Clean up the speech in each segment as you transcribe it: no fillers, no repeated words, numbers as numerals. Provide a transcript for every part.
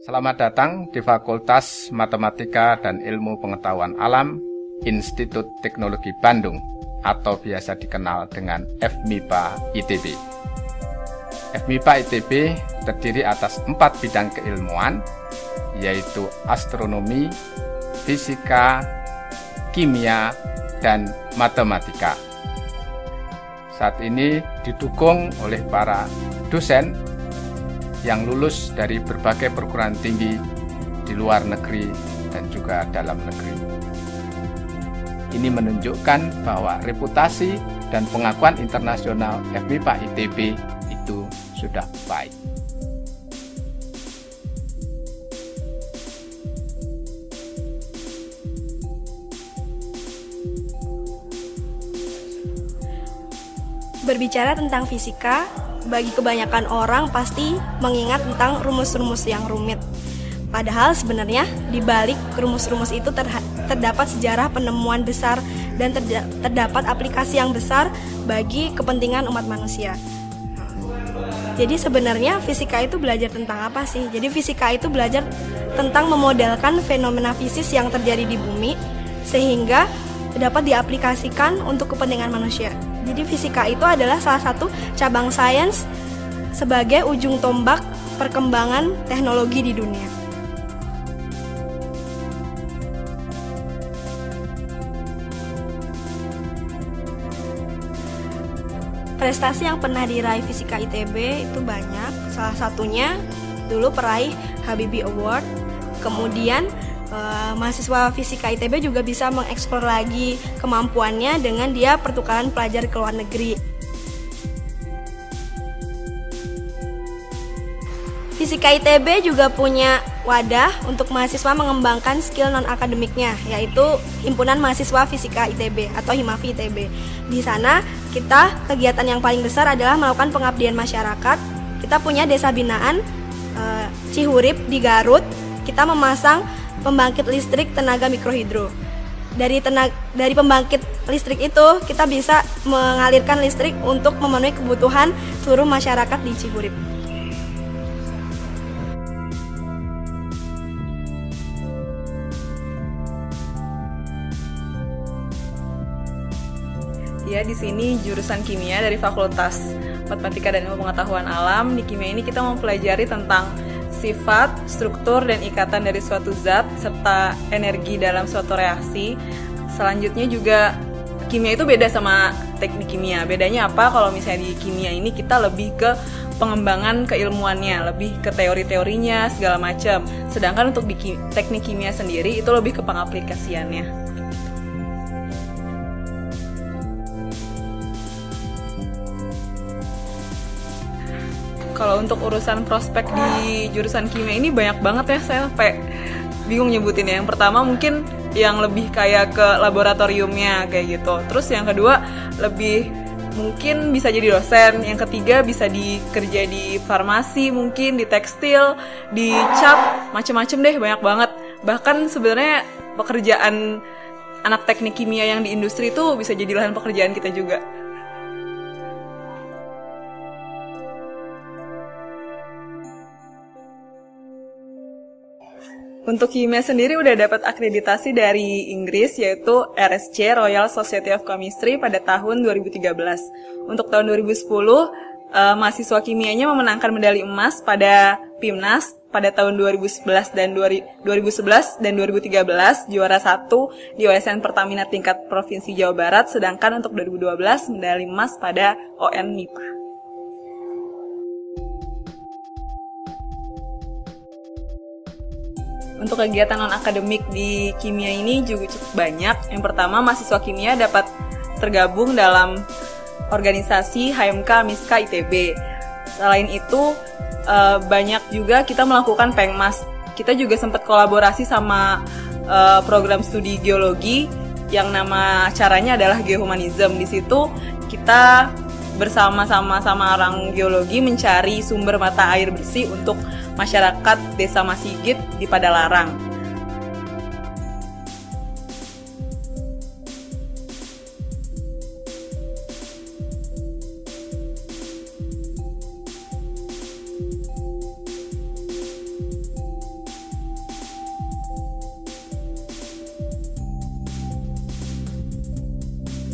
Selamat datang di Fakultas Matematika dan Ilmu Pengetahuan Alam Institut Teknologi Bandung atau biasa dikenal dengan FMIPA ITB. FMIPA ITB terdiri atas 4 bidang keilmuan, yaitu astronomi, fisika, kimia, dan matematika. Saat ini didukung oleh para dosen yang lulus dari berbagai perguruan tinggi di luar negeri dan juga dalam negeri. Ini menunjukkan bahwa reputasi dan pengakuan internasional FMIPA ITB itu sudah baik. Berbicara tentang fisika, bagi kebanyakan orang pasti mengingat tentang rumus-rumus yang rumit. Padahal sebenarnya di balik rumus-rumus itu terdapat sejarah penemuan besar dan terdapat aplikasi yang besar bagi kepentingan umat manusia. Jadi sebenarnya fisika itu belajar tentang apa sih? Jadi fisika itu belajar tentang memodelkan fenomena fisis yang terjadi di bumi sehingga dapat diaplikasikan untuk kepentingan manusia. Jadi fisika itu adalah salah satu cabang sains sebagai ujung tombak perkembangan teknologi di dunia. Prestasi yang pernah diraih fisika ITB itu banyak. Salah satunya dulu peraih Habibie Award. Kemudian mahasiswa fisika ITB juga bisa mengeksplor lagi kemampuannya dengan dia pertukaran pelajar ke luar negeri. Fisika ITB juga punya wadah untuk mahasiswa mengembangkan skill non-akademiknya, yaitu Himpunan Mahasiswa Fisika ITB atau Himafi ITB. Di sana kegiatan yang paling besar adalah melakukan pengabdian masyarakat. Kita punya desa binaan Cihurip di Garut. Kita memasang pembangkit listrik tenaga mikrohidro. Dari pembangkit listrik itu kita bisa mengalirkan listrik untuk memenuhi kebutuhan seluruh masyarakat di Cihurip. Ya, di sini jurusan kimia dari Fakultas Matematika dan Ilmu Pengetahuan Alam. Di kimia ini kita mempelajari tentang sifat, struktur, dan ikatan dari suatu zat, serta energi dalam suatu reaksi. Selanjutnya juga, kimia itu beda sama teknik kimia. Bedanya apa? Kalau misalnya di kimia ini kita lebih ke pengembangan keilmuannya, lebih ke teori-teorinya, segala macam. Sedangkan untuk di teknik kimia sendiri, itu lebih ke pengaplikasiannya. Kalau untuk urusan prospek di jurusan kimia ini banyak banget ya, saya sampai bingung nyebutinnya. Yang pertama mungkin yang lebih kayak ke laboratoriumnya kayak gitu. Terus yang kedua lebih mungkin bisa jadi dosen. Yang ketiga bisa kerja di farmasi, mungkin di tekstil, di cap, macem-macem deh, banyak banget. Bahkan sebenarnya pekerjaan anak teknik kimia yang di industri itu bisa jadi lahan pekerjaan kita juga. Untuk kimia sendiri udah dapat akreditasi dari Inggris, yaitu RSC, Royal Society of Chemistry, pada tahun 2013. Untuk tahun 2010, mahasiswa kimianya memenangkan medali emas pada PIMNAS pada tahun 2011 dan 2013, juara 1 di OSN Pertamina tingkat Provinsi Jawa Barat, sedangkan untuk 2012 medali emas pada ON MIPA. Untuk kegiatan non-akademik di kimia ini juga cukup banyak. Yang pertama, mahasiswa kimia dapat tergabung dalam organisasi HMK Miska ITB. Selain itu, banyak juga kita melakukan Pengmas. Kita juga sempat kolaborasi sama program studi geologi yang nama acaranya adalah Geohumanism. Di situ kita bersama-sama orang geologi mencari sumber mata air bersih untuk masyarakat Desa Masigit di Padalarang.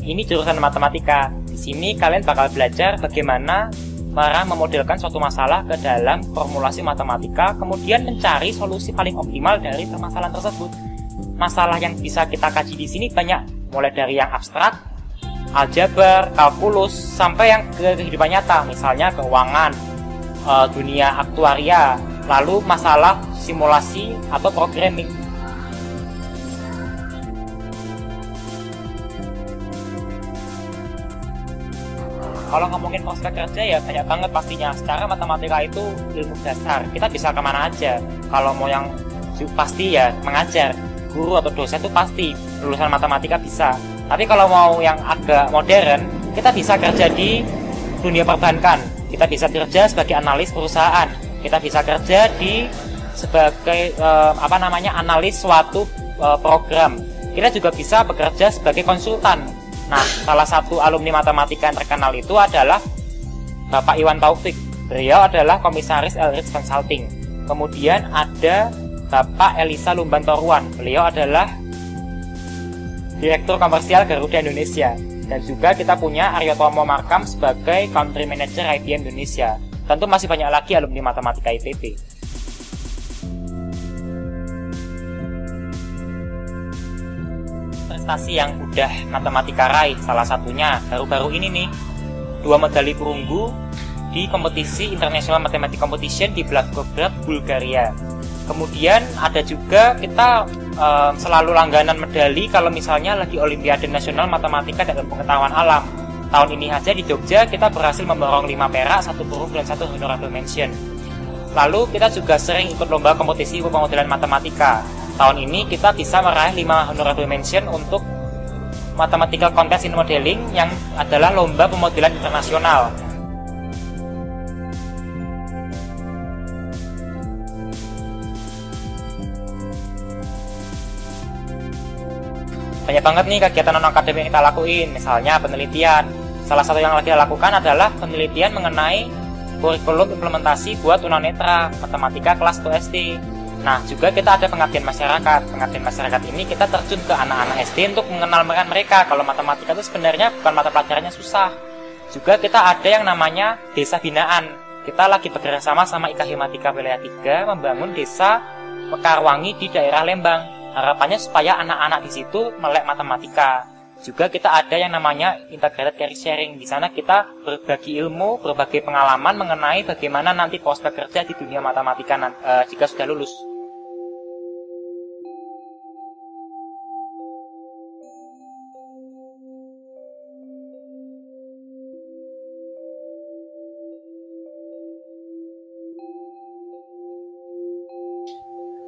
ini jurusan matematika. Di sini kalian bakal belajar bagaimana cara memodelkan suatu masalah ke dalam formulasi matematika, kemudian mencari solusi paling optimal dari permasalahan tersebut. Masalah yang bisa kita kaji di sini banyak, mulai dari yang abstrak, aljabar, kalkulus, sampai yang ke kehidupan nyata, misalnya keuangan, dunia aktuaria, lalu masalah simulasi atau programming. Kalau ngomongin prospek kerja ya banyak banget pastinya. Secara matematika itu ilmu dasar, kita bisa kemana aja. Kalau mau yang pasti ya mengajar, guru atau dosen itu pasti lulusan matematika bisa. Tapi kalau mau yang agak modern, kita bisa kerja di dunia perbankan, kita bisa kerja sebagai analis perusahaan, kita bisa kerja di sebagai analis suatu program. Kita juga bisa bekerja sebagai konsultan. Nah, salah satu alumni matematika yang terkenal itu adalah Bapak Iwan Taufik. Beliau adalah komisaris Elrich Consulting. Kemudian ada Bapak Elisa Lumban Toruan. Beliau adalah Direktur Komersial Garuda Indonesia. Dan juga kita punya Aryo Tomo Markam sebagai Country Manager IBM Indonesia. Tentu masih banyak lagi alumni matematika ITB. Prestasi yang udah matematika raih, salah satunya baru-baru ini nih, 2 medali perunggu di kompetisi International Mathematics Competition di Blagoevgrad, Bulgaria. Kemudian ada juga kita selalu langganan medali kalau misalnya lagi Olimpiade Nasional Matematika dan Pengetahuan Alam. Tahun ini aja di Jogja kita berhasil memborong 5 perak, 1 perunggu dan 1 honorable mention. Lalu kita juga sering ikut lomba kompetisi pemodelan matematika. Tahun ini kita bisa meraih 5 honorable mention untuk Mathematical Contest in Modeling yang adalah lomba pemodelan internasional. Banyak banget nih kegiatan non-akademik yang kita lakuin, misalnya penelitian. Salah satu yang lagi kita lakukan adalah penelitian mengenai kurikulum implementasi buat tunanetra matematika kelas 1 SD. Nah, juga kita ada pengabdian masyarakat. Pengabdian masyarakat ini kita terjun ke anak-anak SD untuk mengenalkan mereka kalau matematika itu sebenarnya bukan mata pelajarannya susah. Juga kita ada yang namanya desa binaan. Kita lagi bekerja sama IKA Himatika Wilayah 3 membangun desa Mekarwangi di daerah Lembang. Harapannya supaya anak-anak di situ melek matematika. Juga kita ada yang namanya integrated career sharing. Di sana kita berbagi ilmu, berbagai pengalaman mengenai bagaimana nanti prospek kerja di dunia matematika jika sudah lulus.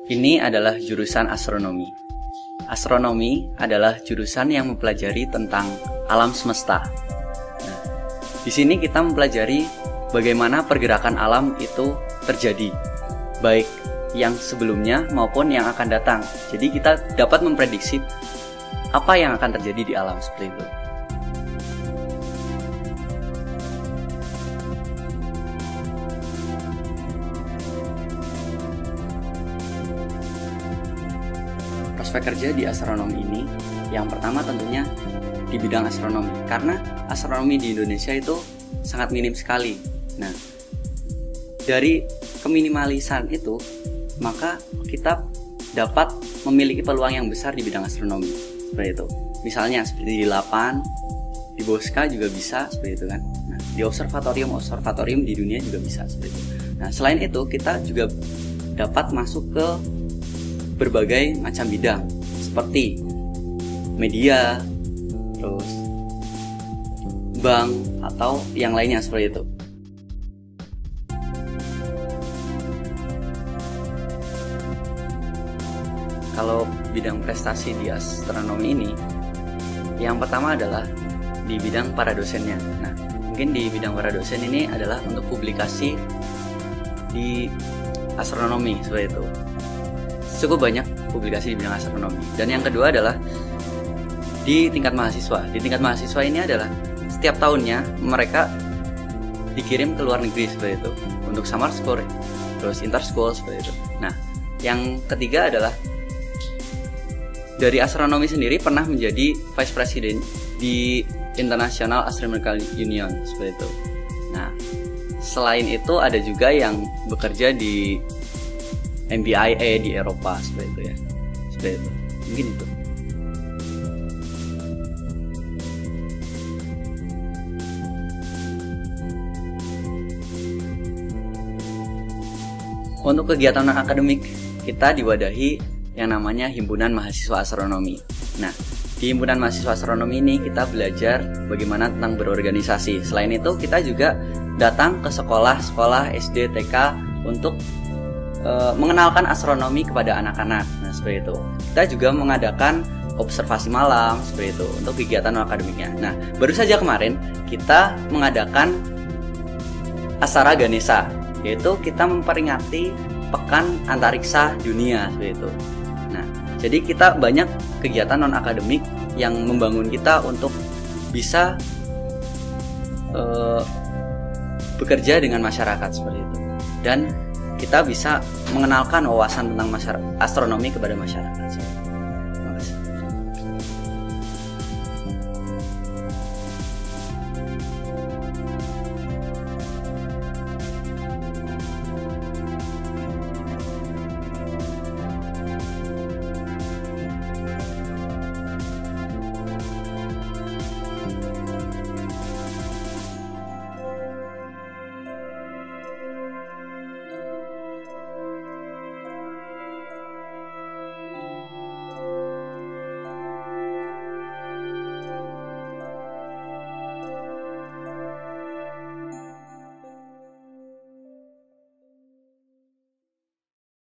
Ini adalah jurusan astronomi. Astronomi adalah jurusan yang mempelajari tentang alam semesta. Nah, di sini kita mempelajari bagaimana pergerakan alam itu terjadi, baik yang sebelumnya maupun yang akan datang. Jadi kita dapat memprediksi apa yang akan terjadi di alam seperti itu. Prospek kerja di astronomi ini, yang pertama tentunya di bidang astronomi, karena astronomi di Indonesia itu sangat minim sekali. Nah, dari keminimalisan itu, maka kita dapat memiliki peluang yang besar di bidang astronomi, seperti itu. Misalnya seperti di LAPAN, di Bosca juga bisa, seperti itu kan. Nah, di observatorium di dunia juga bisa, seperti itu. Nah, selain itu kita juga dapat masuk ke berbagai macam bidang seperti media, terus bank atau yang lainnya seperti itu. Kalau bidang prestasi di astronomi ini, yang pertama adalah di bidang para dosennya. Nah, mungkin di bidang para dosen ini adalah untuk publikasi di astronomi seperti itu. Cukup banyak publikasi di bidang astronomi. Dan yang kedua adalah di tingkat mahasiswa. Di tingkat mahasiswa ini adalah setiap tahunnya mereka dikirim ke luar negeri seperti itu untuk summer school, terus inter school seperti itu. Nah, yang ketiga adalah dari astronomi sendiri pernah menjadi vice president di International Astronomical Union seperti itu. Nah, selain itu ada juga yang bekerja di MBIA di Eropa seperti itu ya. Seperti itu. Mungkin itu. Untuk kegiatan akademik, kita diwadahi yang namanya Himpunan Mahasiswa Astronomi. Nah, di Himpunan Mahasiswa Astronomi ini kita belajar bagaimana tentang berorganisasi. Selain itu, kita juga datang ke sekolah-sekolah SD, TK untuk mengenalkan astronomi kepada anak-anak. Nah, seperti itu. Kita juga mengadakan observasi malam, seperti itu, untuk kegiatan akademiknya. Nah, baru saja kemarin kita mengadakan Acara Ganesha, yaitu kita memperingati Pekan Antariksa Dunia, seperti itu. Nah, jadi kita banyak kegiatan non-akademik yang membangun kita untuk bisa bekerja dengan masyarakat seperti itu. Dan kita bisa mengenalkan wawasan tentang astronomi kepada masyarakat.